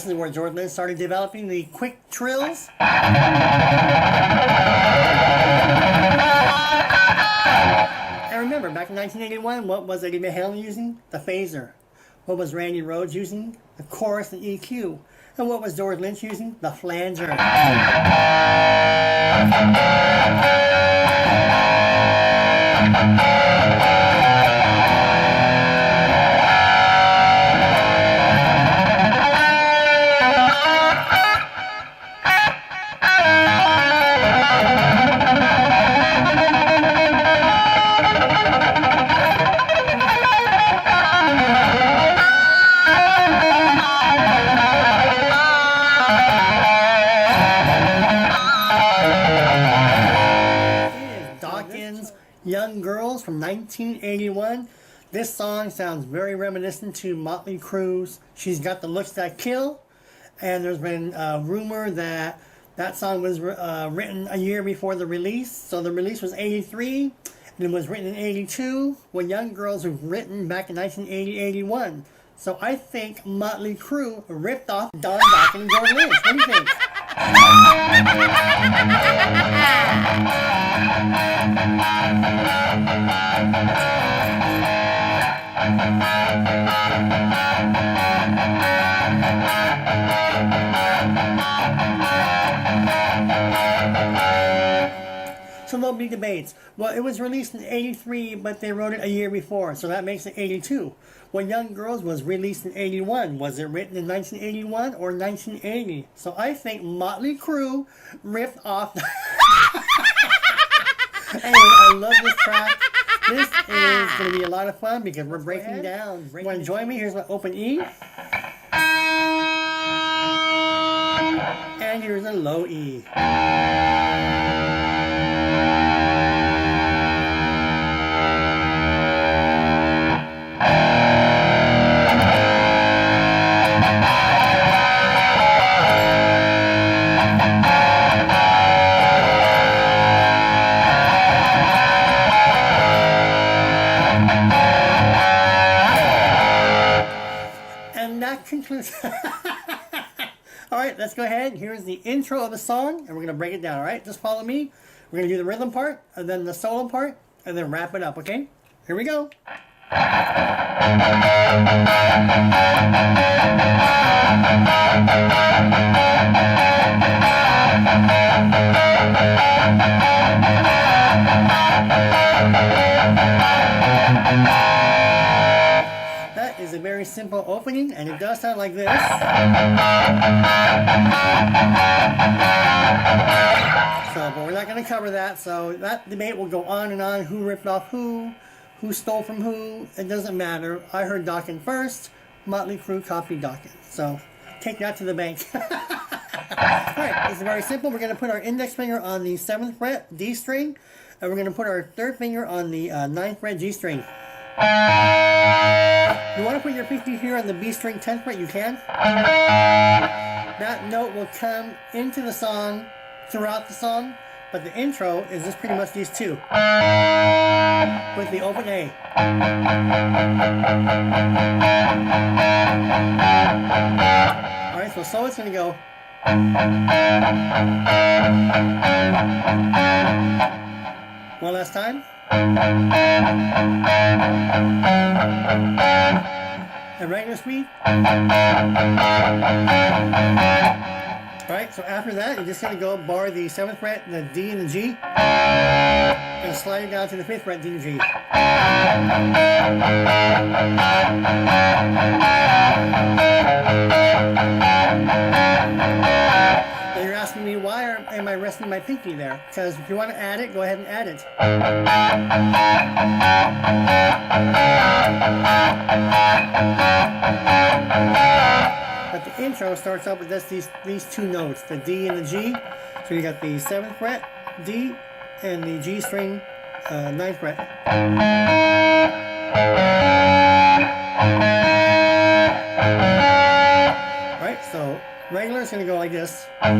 is where George Lynch started developing the quick trills. And remember, back in 1981, what was Eddie Van Halen using? The phaser. What was Randy Rhoads using? The chorus and EQ. And what was George Lynch using? The flanger. Young Girls from 1981. This song sounds very reminiscent to Motley Crue's She's Got the Looks That Kill, and there's been a rumor that that song was written a year before the release. So the release was 83 and it was written in 82, when Young Girls was written back in 1980-81. So I think Motley Crue ripped off Don Dokken and George Lynch. What do you think? So there'll be debates. Well, it was released in 83, but they wrote it a year before, so that makes it 82. When Young Girls was released in 81, was it written in 1981 or 1980? So I think Motley Crue ripped off... Anyway, I love this track. This is going to be a lot of fun because we're breaking down. You want to join me? Here's my open E. And here's a low E. Concludes. Alright, let's go ahead. Here's the intro of the song, and we're going to break it down, alright? Just follow me. We're going to do the rhythm part, and then the solo part, and then wrap it up, okay? Here we go. That is a very simple opening, and it does sound like this. So, but we're not going to cover that, so that debate will go on and on. Who ripped off who stole from who, it doesn't matter. I heard Dokken first, Motley Crue copied Dokken. So, take that to the bank. Alright, this is very simple. We're going to put our index finger on the 7th fret, D string, and we're going to put our 3rd finger on the 9th fret, G string. You want to put your pinky here on the B string 10th fret, you can. That note will come into the song throughout the song, but the intro is just pretty much these two with the open A. Alright, so it's going to go. One last time. At regular speed. Alright, so after that, you're just going to go bar the 7th fret, the D and the G, and slide it down to the 5th fret, D and G. Now you're asking me why am I resting my pinky there? Because if you want to add it, go ahead and add it. But the intro starts out with just these two notes, the D and the G. So you got the 7th fret, D, and the G string, 9th fret. Alright, so Regular is going to go like this. That's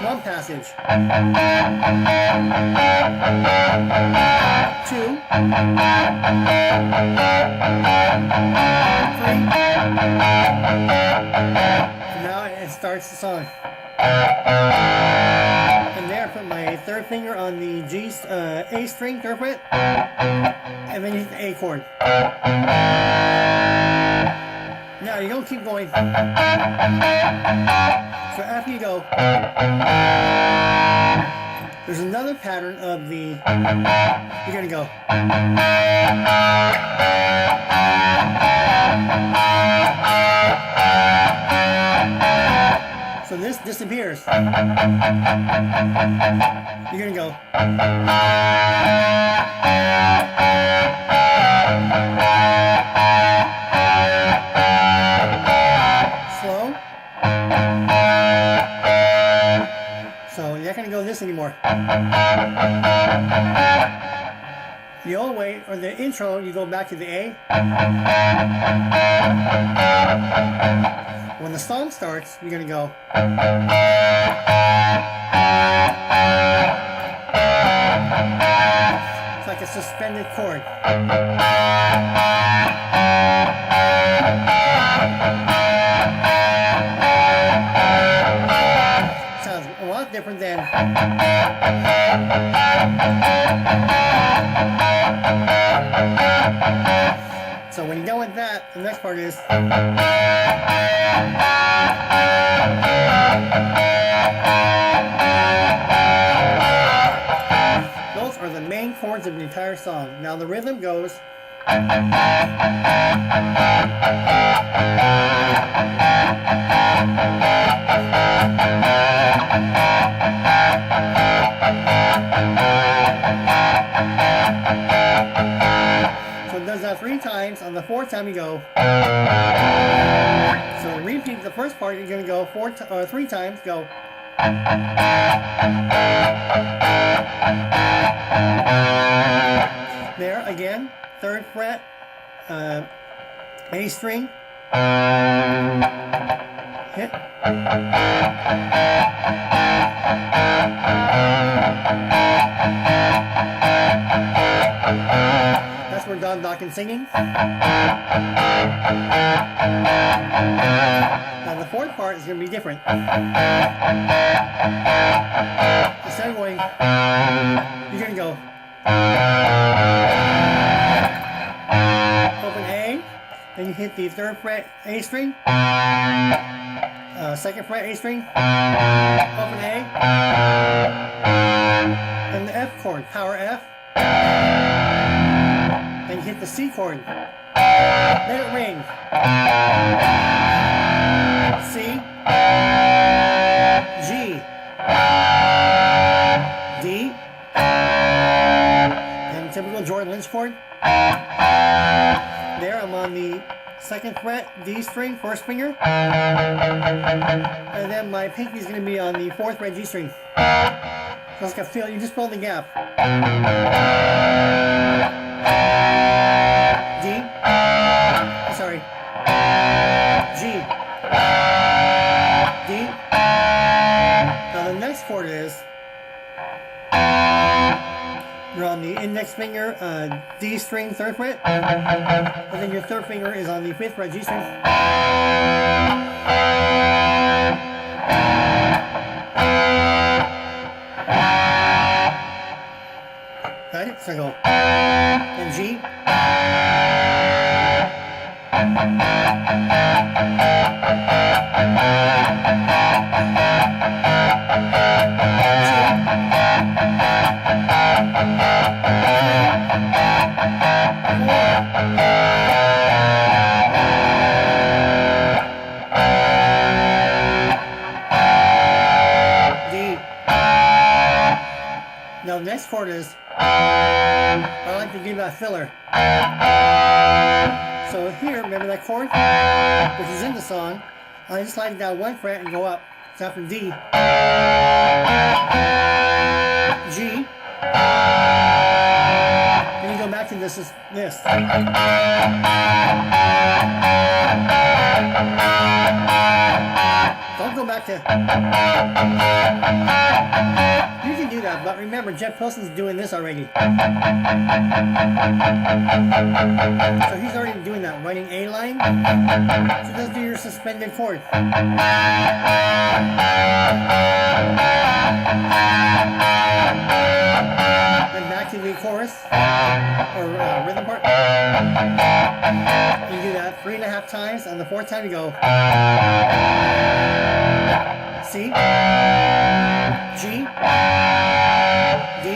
one passage. 2, 3. Now it starts the song. And there I put my third finger on the A string, third fret, and then you hit the A chord. Now you don't keep going. So after you go, there's another pattern of the, you're going to go. So this disappears. You're going to go. Slow. So you're not going to go this anymore. The old way, or the intro, you go back to the A. When the song starts, you're going to go. It's like a suspended chord. Sounds a lot different than. So when you're done with that, the next part is. Those are the main chords of the entire song. Now the rhythm goes. So it does that 3 times. On the 4th time you go. So repeat the first part. You're going to go 3 times. Go. There again. 3rd fret. A string. Hit. That's where DOKKEN singing. Now the 4th part is going to be different. Instead of going, you're going to go. Open A, then you hit the 3rd fret A string. 2nd fret A string. Open A. And the F chord, power F. Then you hit the C chord. Let it ring. C, G, D, and typical Jordan Lynch chord. There, I'm on the 2nd fret D string, 1st finger, and then my pinky is going to be on the 4th fret G string. So it's like a fill. You just fill the gap. D, sorry, G, D. Now the next chord is, you're on the index finger, D string, 3rd fret, and then your 3rd finger is on the 5th fret G string. Got it? So I go, and G. Now the next chord is, I like to give that filler. So here, remember that chord, which is in the song, I just slide it down 1 fret and go up. So after D, G, then you go back to this. back to... You can do that, but remember, Jeff Pilson's doing this already. So he's already doing that, running A line. So just do your suspended chord. Then back to the chorus, or rhythm part. You do that 3.5 times, and the 4th time you go C, G, D,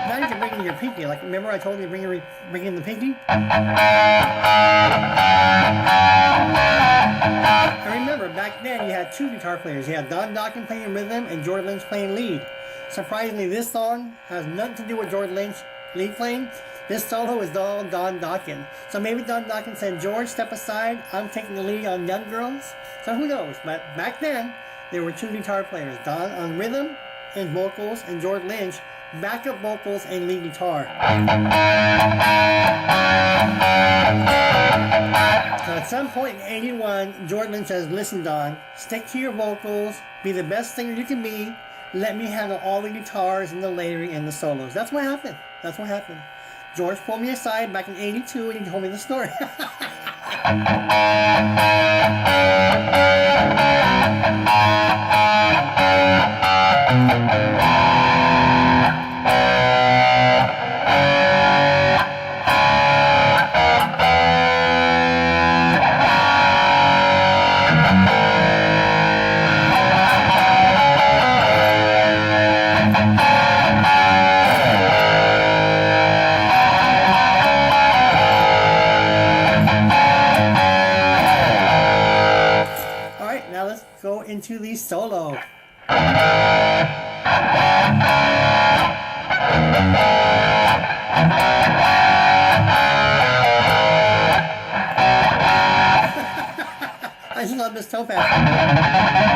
now you can bring in your pinky. Like, remember I told you to bring in the pinky? And remember, back then you had 2 guitar players. You had Don Dokken playing rhythm and George Lynch playing lead. Surprisingly, this song has nothing to do with George Lynch lead playing. This solo is all Don Dokken. So maybe Don Dokken said, George, step aside. I'm taking the lead on Young Girls. So who knows? But back then, there were 2 guitar players. Don on rhythm and vocals, and George Lynch backup vocals and lead guitar. So at some point in 81, George Lynch says, listen, Don, stick to your vocals, be the best singer you can be, let me handle all the guitars and the layering and the solos. That's what happened. That's what happened. George pulled me aside back in 82 and he told me the story. Into the solo. I just love this toe pad.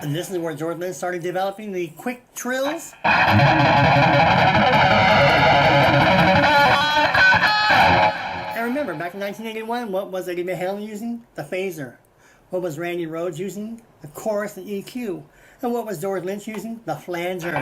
And this is where George Lynch started developing the quick trills. And remember, back in 1981, what was Eddie Van Halen using? The phaser. What was Randy Rhoads using? The chorus and EQ. And what was George Lynch using? The flanger.